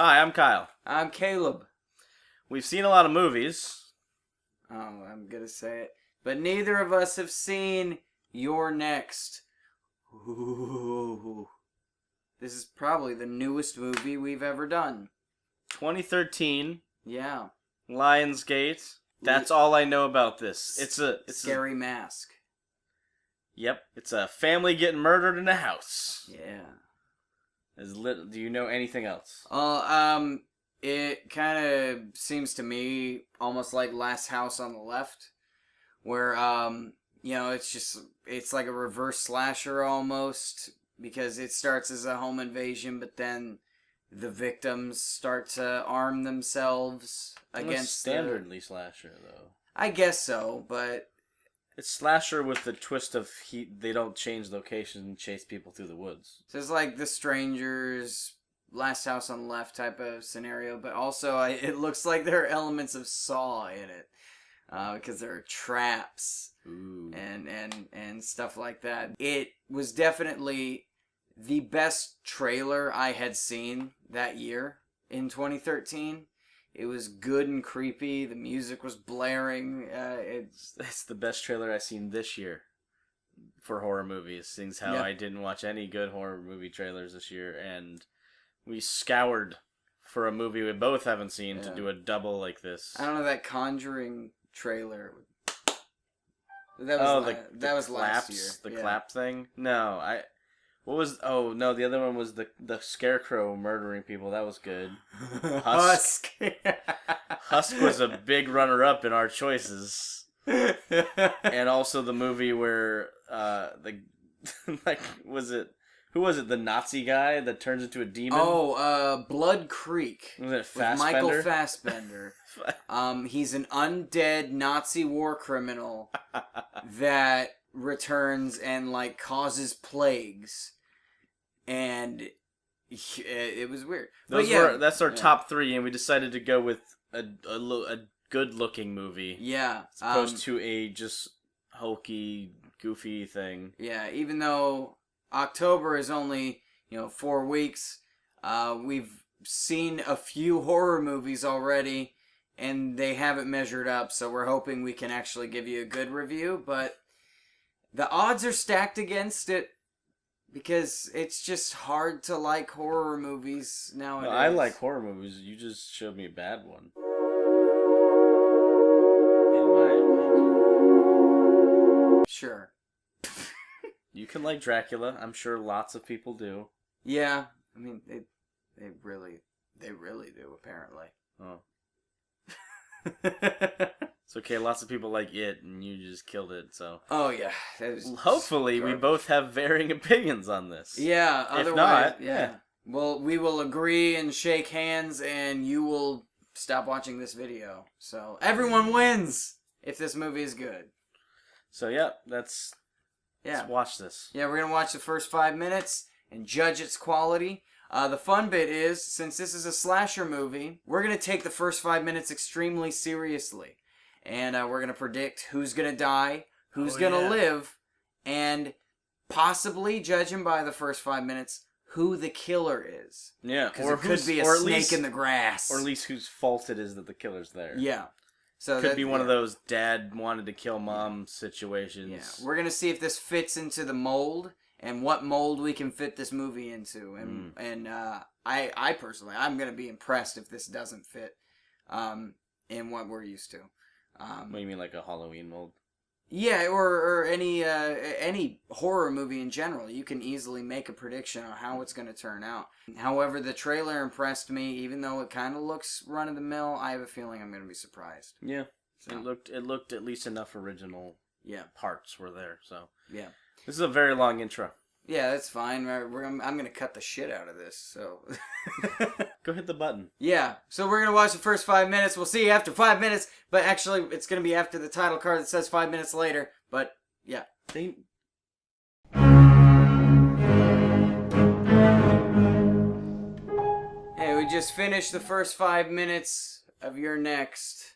Hi, I'm Kyle. I'm Caleb. We've seen a lot of movies. Oh, I'm gonna say it. But neither of us have seen You're Next. Ooh. This is probably the newest movie we've ever done. 2013, Yeah. Lionsgate. That's all I know about this. It's Scary Mask. Yep, it's a family getting murdered in a house. Yeah. Do you know anything else? It kind of seems to me almost like Last House on the Left, where it's like a reverse slasher almost, because it starts as a home invasion, but then the victims start to arm themselves against standardly slasher though. I guess so, but it's slasher with the twist of they don't change location and chase people through the woods. So it's like The Strangers, Last House on the Left type of scenario, but also it looks like there are elements of Saw in it, because there are traps. Ooh. and stuff like that. It was definitely the best trailer I had seen that year in 2013. It was good and creepy. The music was blaring. It's the best trailer I've seen this year for horror movies. Seeing how I didn't watch any good horror movie trailers this year, and we scoured for a movie we both haven't seen to do a double like this. I don't know, that Conjuring trailer. That was last year. The clap thing? No, the other one was the scarecrow murdering people. That was good. Husk. Husk was a big runner-up in our choices. And also the movie where who was it? The Nazi guy that turns into a demon? Oh, Blood Creek. Was it Fassbender? With Michael Fassbender. He's an undead Nazi war criminal that returns and causes plagues, and it was weird. That's our top three, and we decided to go with a good-looking movie. Yeah, as opposed to a just hokey, goofy thing. Yeah, even though October is only 4 weeks, we've seen a few horror movies already, and they haven't measured up, so we're hoping we can actually give you a good review, but the odds are stacked against it because it's just hard to like horror movies nowadays. No, I like horror movies. You just showed me a bad one. In my opinion. Sure. You can like Dracula. I'm sure lots of people do. Yeah, I mean they really do, apparently. Oh. It's okay. Lots of people like it, and you just killed it. So. Oh yeah. Hopefully, we both have varying opinions on this. Yeah. If otherwise, not, yeah. Well, we will agree and shake hands, and you will stop watching this video. So everyone wins if this movie is good. So let's watch this. Yeah, we're gonna watch the first 5 minutes and judge its quality. The fun bit is, since this is a slasher movie, we're going to take the first 5 minutes extremely seriously. And we're going to predict who's going to die, who's going to live, and possibly, judging by the first 5 minutes, who the killer is. Yeah, because it could be a snake in the grass. Or at least whose fault it is that the killer's there. Yeah. So could be one of those dad wanted to kill mom situations. Yeah. We're going to see if this fits into the mold, and what mold we can fit this movie into. And I personally, I'm going to be impressed if this doesn't fit in what we're used to. What do you mean, like a Halloween mold? Yeah, or any horror movie in general. You can easily make a prediction on how it's going to turn out. However, the trailer impressed me. Even though it kind of looks run-of-the-mill, I have a feeling I'm going to be surprised. Yeah, so. It looked at least enough original parts were there. So yeah. This is a very long intro. Yeah, that's fine. I'm going to cut the shit out of this, so... Go hit the button. Yeah, so we're going to watch the first 5 minutes. We'll see you after 5 minutes, but actually, it's going to be after the title card that says 5 minutes later, but, yeah. Hey, we just finished the first 5 minutes of You're Next.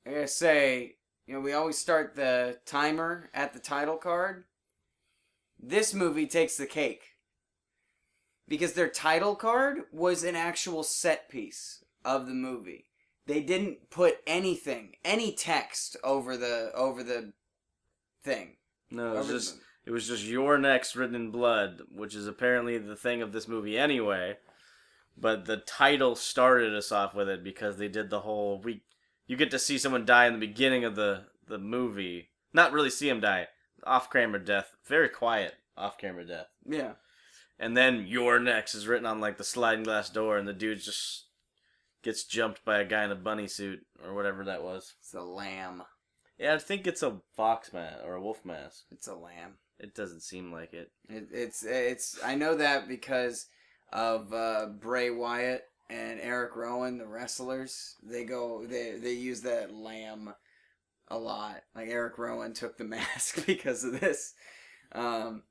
I gotta say, we always start the timer at the title card. This movie takes the cake. because their title card was an actual set piece of the movie. They didn't put any text over the thing. No, it was just "Your Next" written in blood, which is apparently the thing of this movie anyway. But the title started us off with it because they did the whole you get to see someone die in the beginning of the movie. Not really see him die. Off-camera death. Very quiet off-camera death. Yeah. And then "Your Next" is written on like the sliding glass door, and the dude just gets jumped by a guy in a bunny suit or whatever that was. It's a lamb. Yeah, I think it's a fox mask or a wolf mask. It's a lamb. It doesn't seem like it. It's I know that because of Bray Wyatt and Eric Rowan, the wrestlers. They use that lamb a lot. Like Eric Rowan took the mask because of this. I'm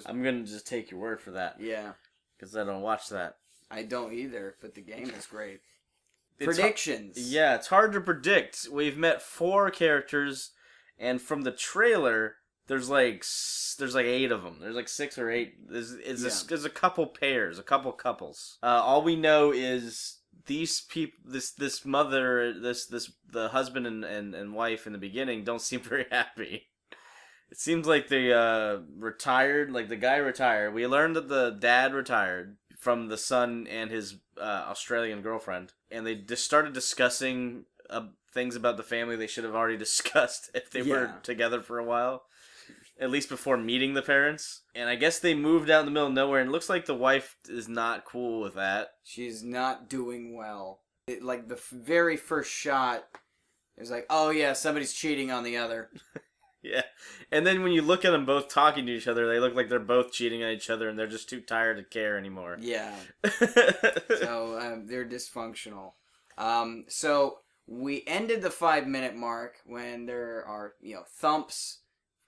gonna just take your word for that. Yeah, because I don't watch that. I don't either, but the game is great. Predictions. Yeah, it's hard to predict. We've met 4 characters, and from the trailer, there's like 8 of them. There's like 6 or 8. There's a couple pairs, a couple couples. All we know is these people, this mother, the husband and wife in the beginning don't seem very happy. It seems like they retired, like the guy retired. We learned that the dad retired from the son and his Australian girlfriend. And they just started discussing things about the family they should have already discussed if they were together for a while. At least before meeting the parents. And I guess they moved out in the middle of nowhere, and it looks like the wife is not cool with that. She's not doing well. Like the very first shot, it was like, oh yeah, somebody's cheating on the other. Yeah. And then when you look at them both talking to each other, they look like they're both cheating on each other, and they're just too tired to care anymore. Yeah. So they're dysfunctional. So we ended the 5-minute mark when there are, thumps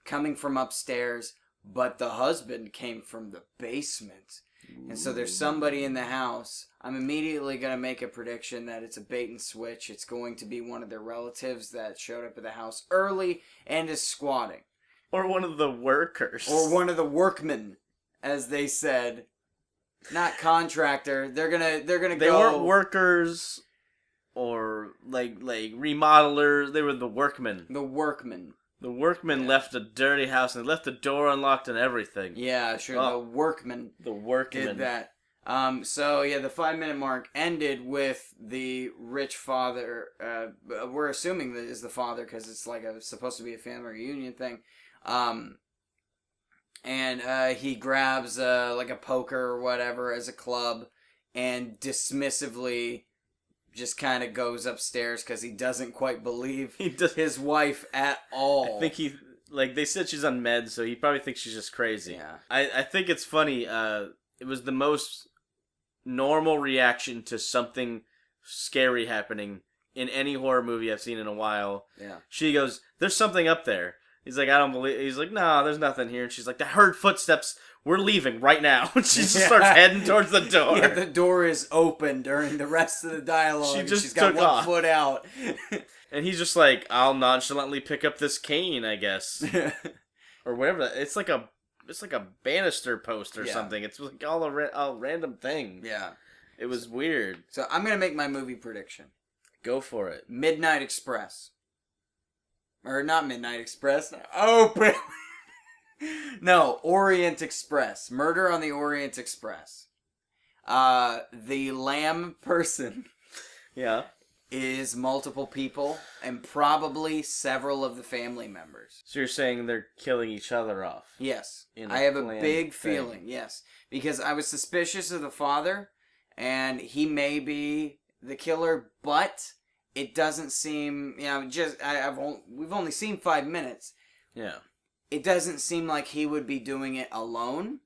coming from upstairs, but the husband came from the basement. And so there's somebody in the house. I'm immediately going to make a prediction that it's a bait and switch. It's going to be one of their relatives that showed up at the house early and is squatting. Or one of the workers. Or one of the workmen, as they said. Not contractor. They're gonna go. They weren't workers or like remodelers. They were the workmen. The workmen. The workmen left a dirty house and left the door unlocked and everything. Yeah, sure. The workmen. The workmen did that. So yeah, the 5-minute mark ended with the rich father. We're assuming that is the father because it's like supposed to be a family reunion thing. And he grabs like a poker or whatever as a club and dismissively just kind of goes upstairs because he doesn't quite believe his wife at all. I think they said she's on meds, so he probably thinks she's just crazy. Yeah. I think it's funny. It was the most normal reaction to something scary happening in any horror movie I've seen in a while. Yeah. She goes, "There's something up there." He's like, "I don't believe." He's like, "No, there's nothing here." And she's like, "I heard footsteps. We're leaving right now." She just starts heading towards the door. Yeah, the door is open during the rest of the dialogue. She's got one foot out. And he's just like, "I'll nonchalantly pick up this cane, I guess." Or whatever. It's like a banister post or something. It's like all random things. Yeah. It was weird. So I'm going to make my movie prediction. Go for it. Midnight Express. Or not Midnight Express. Open. No, Orient Express. Murder on the Orient Express. The lamb person. Yeah. Is multiple people and probably several of the family members. So you're saying they're killing each other off? Yes. I have a big feeling, yes. Because I was suspicious of the father, and he may be the killer, but it doesn't seem, we've only seen 5 minutes. Yeah. It doesn't seem like he would be doing it alone.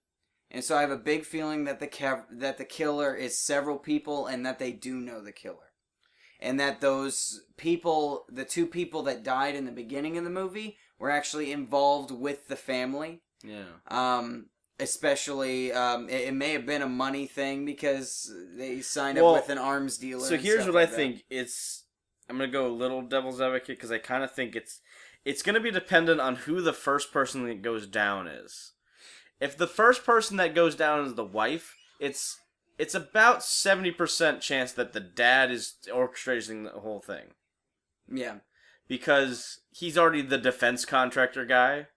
And so I have a big feeling that the killer is several people and that they do know the killer. And that those people, the 2 people that died in the beginning of the movie, were actually involved with the family. Yeah. Especially, it may have been a money thing because they signed up with an arms dealer. So here's what I think. I'm going to go a little devil's advocate because I kind of think it's going to be dependent on who the first person that goes down is. If the first person that goes down is the wife, it's about 70% chance that the dad is orchestrating the whole thing. Yeah. Because he's already the defense contractor guy.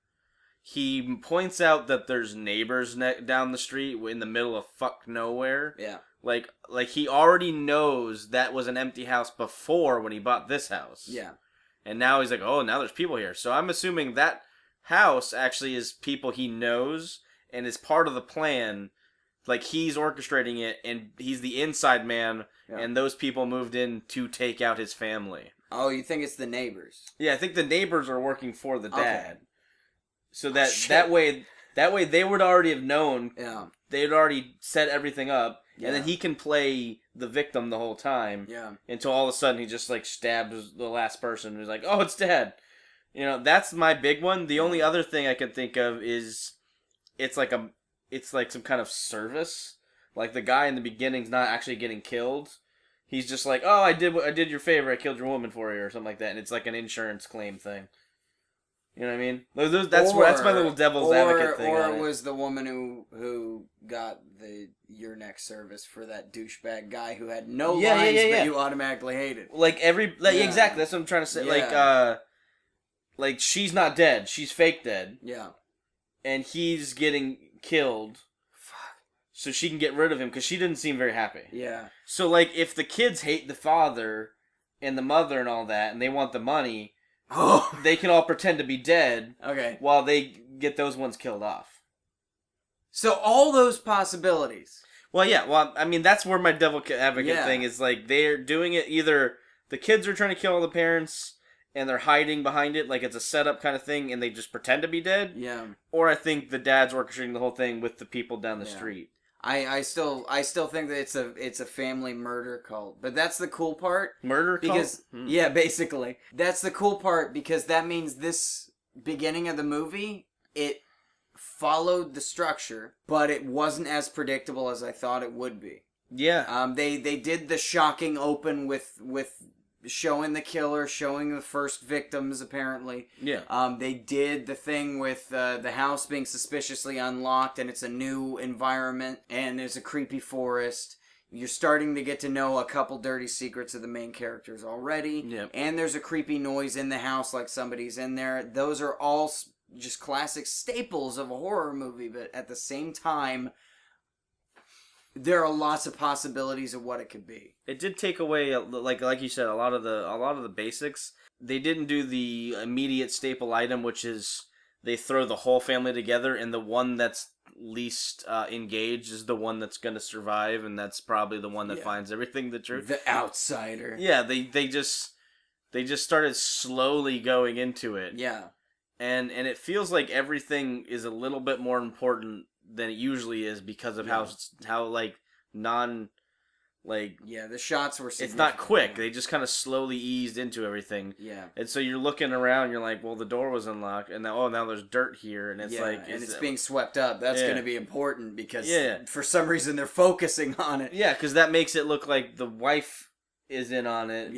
He points out that there's neighbors down the street in the middle of fuck nowhere. Yeah. Like he already knows that was an empty house before when he bought this house. Yeah. And now he's like, oh, now there's people here. So I'm assuming that house actually is people he knows and is part of the plan. Like, he's orchestrating it, and he's the inside man, and those people moved in to take out his family. Oh, you think it's the neighbors? Yeah, I think the neighbors are working for the dad. Okay. So that way they would already have known. Yeah. They'd already set everything up, Yeah. and then he can play the victim the whole time. Yeah. Until all of a sudden he just, like, stabs the last person, and he's like, oh, it's dad. You know, that's my big one. The only other thing I could think of is it's like some kind of service. Like, the guy in the beginning's not actually getting killed. He's just like, oh, I did your favor. I killed your woman for you, or something like that. And it's like an insurance claim thing. You know what I mean? That's my little devil's advocate thing. Or it was the woman who got your next service for that douchebag guy who had no lines, but you automatically hated. Exactly. That's what I'm trying to say. Yeah. Like she's not dead. She's fake dead. Yeah. And he's getting killed. So she can get rid of him because she didn't seem very happy. Yeah. So, like, if the kids hate the father and the mother and all that, and they want the money, they can all pretend to be dead. Okay. While they get those ones killed off. So all those possibilities. Well, yeah. Well, I mean, that's where my devil advocate thing is. Like, they're doing it either the kids are trying to kill all the parents and they're hiding behind it, like it's a setup kind of thing, and they just pretend to be dead. Yeah. Or I think the dad's orchestrating the whole thing with the people down the street. I still think that it's a family murder cult, but that's the cool part. Murder cult? Because yeah, basically that's the cool part because that means this beginning of the movie it followed the structure, but it wasn't as predictable as I thought it would be. Yeah. They did the shocking open with showing the killer, showing the first victims, apparently. Yeah. They did the thing with the house being suspiciously unlocked, and it's a new environment, and there's a creepy forest. You're starting to get to know a couple dirty secrets of the main characters already. Yep. And there's a creepy noise in the house like somebody's in there. Those are all just classic staples of a horror movie, but at the same time, there are lots of possibilities of what it could be. It did take away, like you said, a lot of the basics. They didn't do the immediate staple item, which is they throw the whole family together, and the one that's least engaged is the one that's going to survive, and that's probably the one that finds everything the truth. The outsider. Yeah, they just started slowly going into it. Yeah, and it feels like everything is a little bit more important than it usually is because of how like non like the shots were it's not quick. They just kind of slowly eased into everything. Yeah. And so you're looking around, you're like, well, the door was unlocked, and now there's dirt here, and it's like and it's being swept up. That's going to be important because for some reason they're focusing on it. Yeah, because that makes it look like the wife is in on it,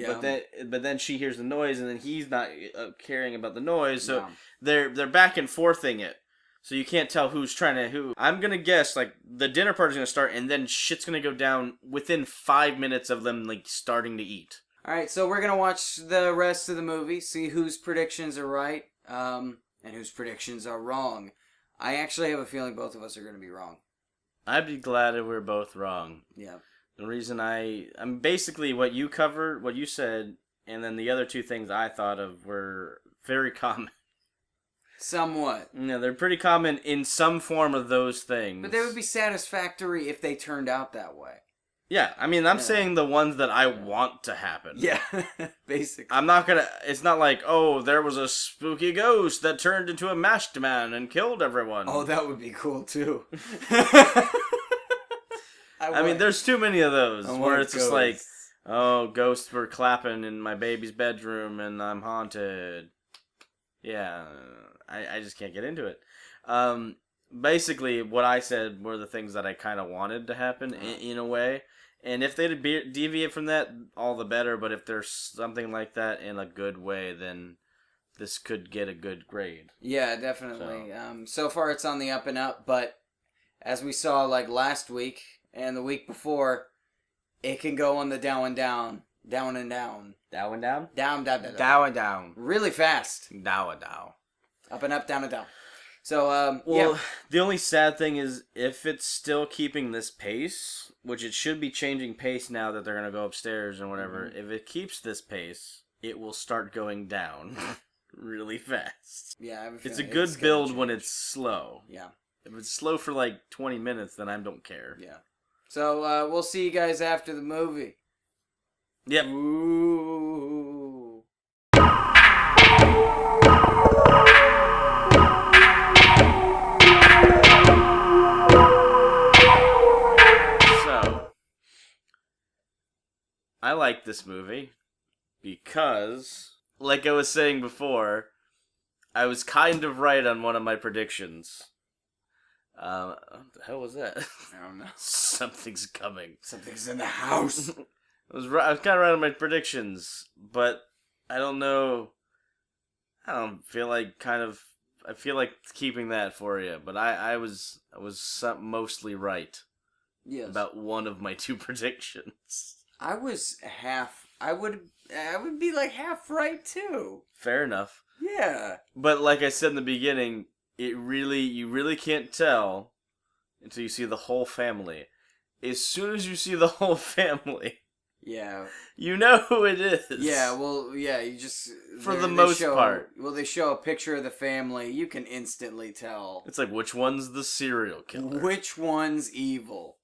but then she hears the noise, and then he's not caring about the noise, so they're back and forthing it. So you can't tell who's trying to who. I'm going to guess, like, the dinner party's going to start, and then shit's going to go down within 5 minutes of them, like, starting to eat. Alright, so we're going to watch the rest of the movie, see whose predictions are right, and whose predictions are wrong. I actually have a feeling both of us are going to be wrong. I'd be glad if we're both wrong. Yeah. The reason I'm basically what you covered, what you said, and then the other two things I thought of were very common. Somewhat. Yeah, they're pretty common in some form of those things. But they would be satisfactory if they turned out that way. Yeah, I mean, I'm saying the ones that I want to happen. Yeah, basically. I'm not gonna... It's not like, oh, there was a spooky ghost that turned into a masked man and killed everyone. Oh, that would be cool, too. I mean, there's too many of those where it's just like, oh, ghosts were clapping in my baby's bedroom and I'm haunted. Yeah, I just can't get into it. Basically, what I said were the things that I kind of wanted to happen in a way. And if they deviate from that, all the better. But if there's something like that in a good way, then this could get a good grade. Yeah, definitely. So far, it's on the up and up. But as we saw like last week, and the week before, it can go on the down and down, down and down, Down and down? down, down, down, Down and down. really fast, Down and down. up and up, down and down. So, Well, yeah. the only sad thing is if it's still keeping this pace, which it should be changing pace now that they're going to go upstairs and whatever, if it keeps this pace, it will start going down really fast. Yeah, I have a It's a feeling good gonna build change. when it's slow. Yeah, If it's slow for like 20 minutes, then I don't care. yeah. So, we'll see you guys after the movie. Yep. Ooh. So, I like this movie because, like I was saying before, I was kind of right on one of my predictions. What the hell was that? I don't know. Something's coming. Something's in the house. I was kind of right on my predictions, but I don't know. I don't feel like I feel like keeping that for you, but I was mostly right Yes. about one of my two predictions. I was half. I would be like half right too. Fair enough. Yeah. But like I said in the beginning, you really can't tell until you see the whole family. As soon as you see the whole family, Yeah. you know who it is. Yeah. Well. Yeah. You just For the they most show- part. Well, they show a picture of the family. You can instantly tell It's like, which one's the serial killer? which one's evil.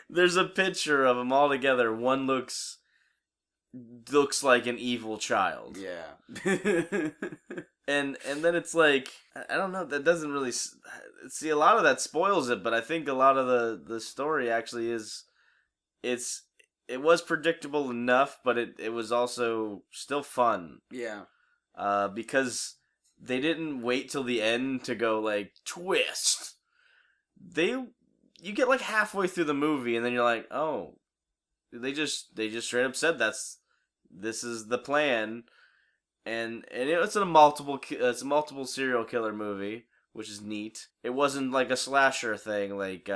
There's a picture of them all together. One looks like an evil child. Yeah. And then it's like, I don't know, that doesn't really see, a lot of that spoils it, but I think a lot of the story actually is, it was predictable enough, but it was also still fun. Yeah. Because they didn't wait till the end to go like, twist. You get like halfway through the movie and then you're like, oh, they just straight up said this is the plan. And it's a multiple serial killer movie, which is neat. It wasn't like a slasher thing, like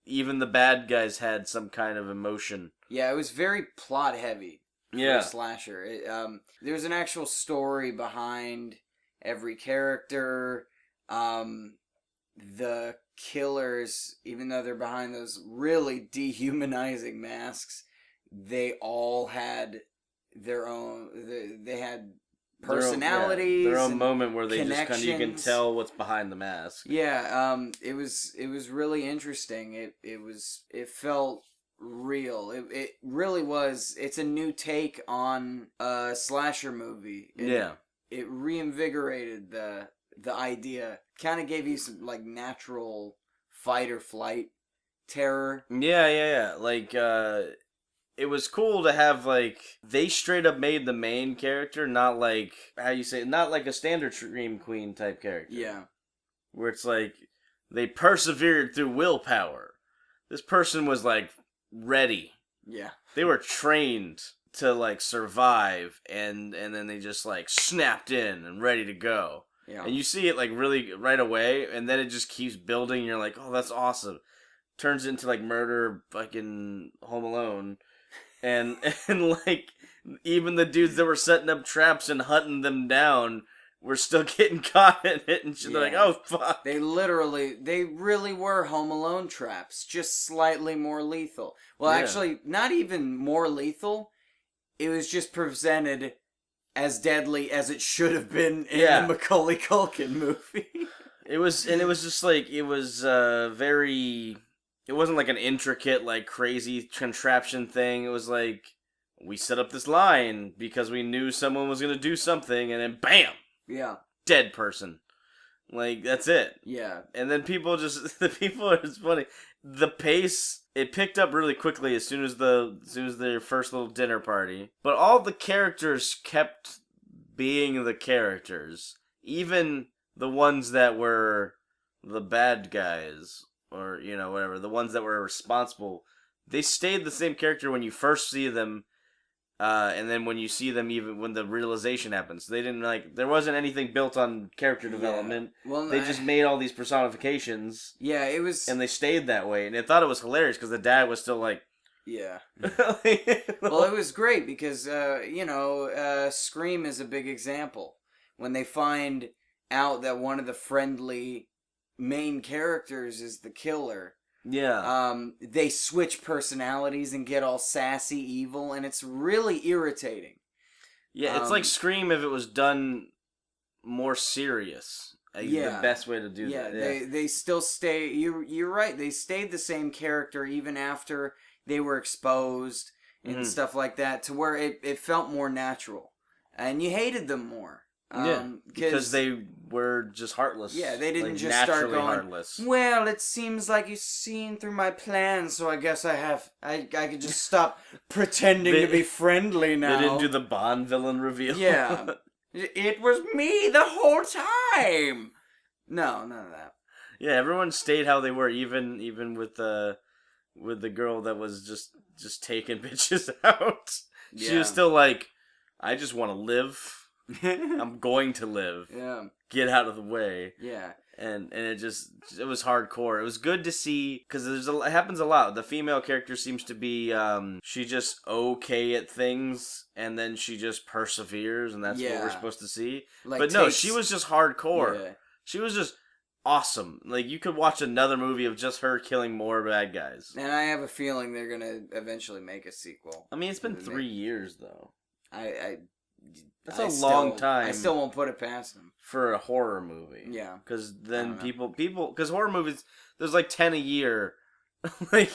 even the bad guys had some kind of emotion. Yeah. It was very plot heavy. For Yeah. a slasher. There's an actual story behind every character. The killers, even though they're behind those really dehumanizing masks, they all had their own. They had personalities, their own and moment where they just kind of, you can connections. tell what's behind the mask. Yeah, it was really interesting. It felt real. It really was. It's a new take on a slasher movie. It reinvigorated the idea. Kind of gave you some like natural fight or flight terror. Yeah. Like, it was cool to have, like, they straight up made the main character not like, not like a standard Scream Queen type character. Yeah. Where it's like, they persevered through willpower. This person was, like, ready. Yeah. They were trained to, like, survive, and then they just, like, snapped in and ready to go. Yeah. And you see it, like, really right away, and then it just keeps building, and you're like, oh, that's awesome. Turns into, like, murder fucking Home Alone. And like, even the dudes that were setting up traps and hunting them down were still getting caught in it, and shit. They're like, oh, fuck. They really were Home Alone traps, just slightly more lethal. Well, Yeah. actually, not even more lethal. It was just presented as deadly as it should have been in the Macaulay Culkin movie. It was just like, it was very, it wasn't like an intricate, like, crazy contraption thing. It was like, we set up this line because we knew someone was going to do something, and then BAM! Yeah. Dead person. Like, that's it. Yeah. And then it's funny. The pace, it picked up really quickly as soon as their first little dinner party. But all the characters kept being the characters. Even the ones that were the bad guys, or, you know, whatever, the ones that were responsible, they stayed the same character when you first see them. And then when you see them, even when the realization happens, they didn't there wasn't anything built on character development. Well, they just made all these personifications. Yeah, it was, and they stayed that way. And I thought it was hilarious because the dad was still like, yeah. Well, it was great because Scream is a big example. When they find out that one of the friendly main characters is the killer. Yeah. They switch personalities and get all sassy, evil, and it's really irritating. Yeah, it's like Scream if it was done more serious. Yeah, the best way to do that. Yeah, they still stay. You're right. They stayed the same character even after they were exposed and stuff like that, to where it felt more natural, and you hated them more. Because they were just heartless. Yeah, they didn't just start going, heartless. Well, it seems like you've seen through my plans, so I guess I could just stop pretending to be friendly now. They didn't do the Bond villain reveal. Yeah. It was me the whole time! No, none of that. Yeah, everyone stayed how they were, even with the girl that was just taking bitches out. Yeah. She was still like, I just want to live. I'm going to live. Yeah. Get out of the way. Yeah. And it was hardcore. It was good to see because it happens a lot. The female character seems to be she just okay at things and then she just perseveres and that's what we're supposed to see. But no, she was just hardcore. Yeah. She was just awesome. Like you could watch another movie of just her killing more bad guys. And I have a feeling they're gonna eventually make a sequel. I mean, it's been 3 years though. That's a long time. I still won't put it past them for a horror movie. Yeah, because then because horror movies, there's like 10 a year, they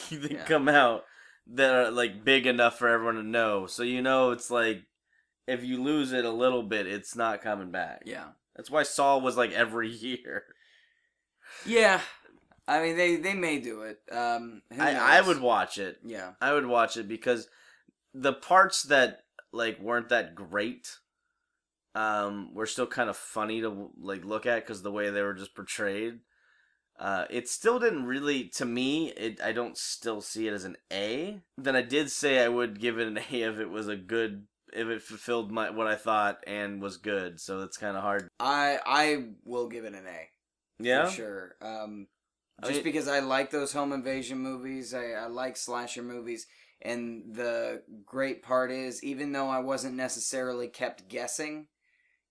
come out that are like big enough for everyone to know. So it's like if you lose it a little bit, it's not coming back. Yeah, that's why Saw was like every year. Yeah, I mean they may do it. I would watch it. Yeah, I would watch it because the parts that weren't that great were still kind of funny to look at because the way they were just portrayed. It still didn't really, to me, I don't still see it as an A. Then I did say I would give it an A if it was if it fulfilled what I thought and was good. So it's kind of hard. I will give it an A. Yeah, for sure. Because I like those home invasion movies. I like slasher movies. And the great part is, even though I wasn't necessarily kept guessing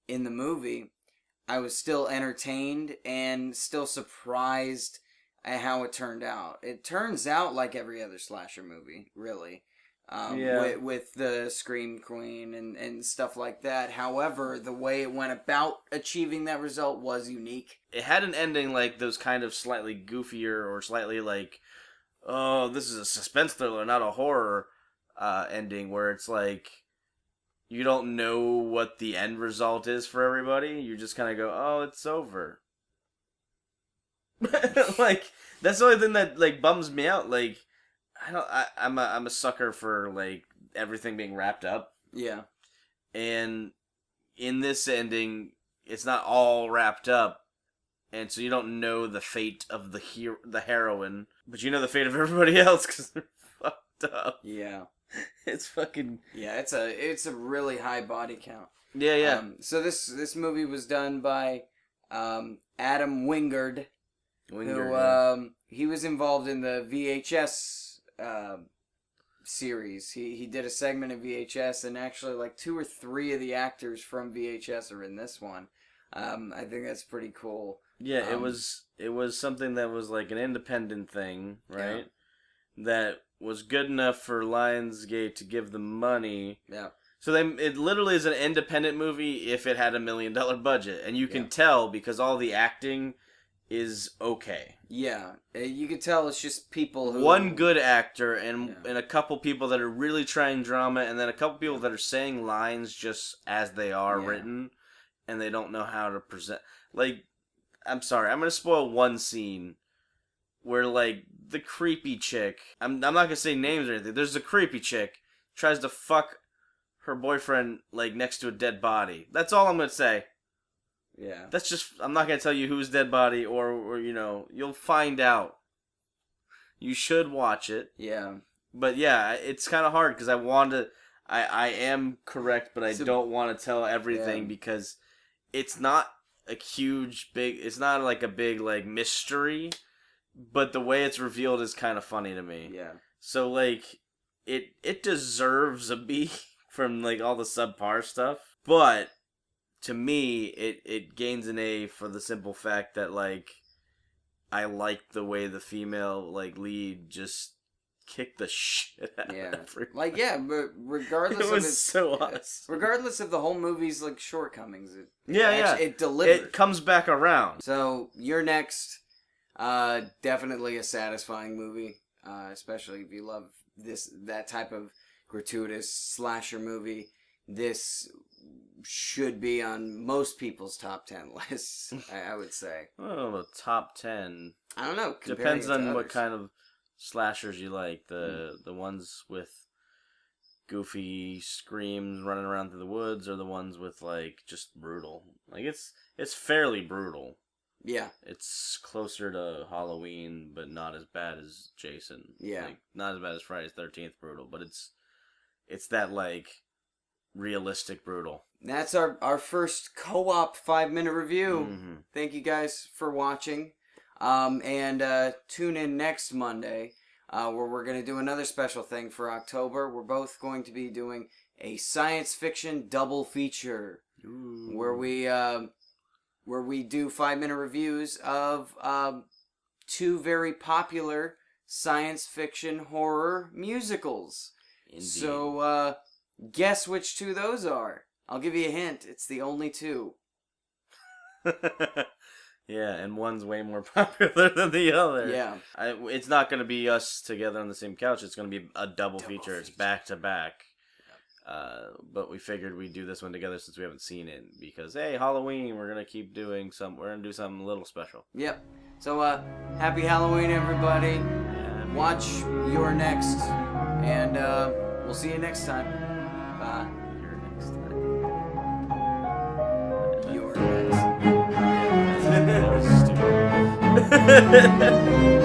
in the movie, I was still entertained and still surprised at how it turned out. It turns out like every other slasher movie, really. With the Scream Queen and stuff like that. However, the way it went about achieving that result was unique. It had an ending like those kind of slightly goofier or slightly oh, this is a suspense thriller, not a horror ending, where it's like you don't know what the end result is for everybody. You just kind of go, oh, it's over. That's the only thing that bums me out. I'm a sucker for everything being wrapped up. Yeah. And in this ending, it's not all wrapped up. And so you don't know the fate of the heroine, but you know the fate of everybody else because they're fucked up. Yeah, it's fucking. Yeah, it's a really high body count. Yeah, yeah. So this movie was done by Adam Wingard, who he was involved in the VHS series. He did a segment of VHS, and actually 2 or 3 of the actors from VHS are in this one. I think that's pretty cool. Yeah, it was something that was like an independent thing, right? Yeah. That was good enough for Lionsgate to give them money. Yeah. So it literally is an independent movie if it had $1 million budget, and you can tell because all the acting is okay. Yeah, you can tell it's just people who... One good actor and a couple people that are really trying drama, and then a couple people that are saying lines just as they are written, and they don't know how to present... I'm sorry, I'm going to spoil one scene where, the creepy chick... I'm not going to say names or anything. There's a creepy chick tries to fuck her boyfriend, next to a dead body. That's all I'm going to say. Yeah. That's just... I'm not going to tell you whose dead body or, you'll find out. You should watch it. Yeah. But, yeah, it's kind of hard because I I am correct, but I don't want to tell everything because it's not a huge, big... It's not like a big, like, mystery, but the way it's revealed is kind of funny to me. Yeah. So, like, it deserves a B from, like, all the subpar stuff, but to me, it gains an A for the simple fact that, like, I like the way the female, like, lead just kicked the shit out of everyone. Like, but regardless it was of its... so awesome. Regardless of the whole movie's, like, shortcomings, it delivered. It comes back around. So, You're Next, definitely a satisfying movie, especially if you love that type of gratuitous slasher movie. This should be on most people's top 10 lists, I would say. Oh, the top 10. I don't know. Depends on what kind of slashers you like. The ones with goofy screams running around through the woods, or the ones with, like, just brutal. Like, it's fairly brutal. Yeah. It's closer to Halloween, but not as bad as Jason. Yeah. Like, not as bad as Friday the 13th brutal, but it's that, like, realistic brutal. That's our first co-op 5-minute review. Mm-hmm. Thank you guys for watching. And tune in next Monday, where we're going to do another special thing for October. We're both going to be doing a science fiction double feature. Ooh. Where we do 5-minute reviews of 2 very popular science fiction horror musicals. Indeed. So, guess which 2 those are. I'll give you a hint. It's the only 2. Yeah, and one's way more popular than the other. Yeah. It's not going to be us together on the same couch. It's going to be a double feature. It's back to back. But we figured we'd do this one together since we haven't seen it. Because, hey, Halloween, we're going to keep doing we're going to do something a little special. Yep. So, happy Halloween, everybody. Yeah, Watch You're Next. And we'll see you next time. Bye. You're next time. You're next. That was stupid.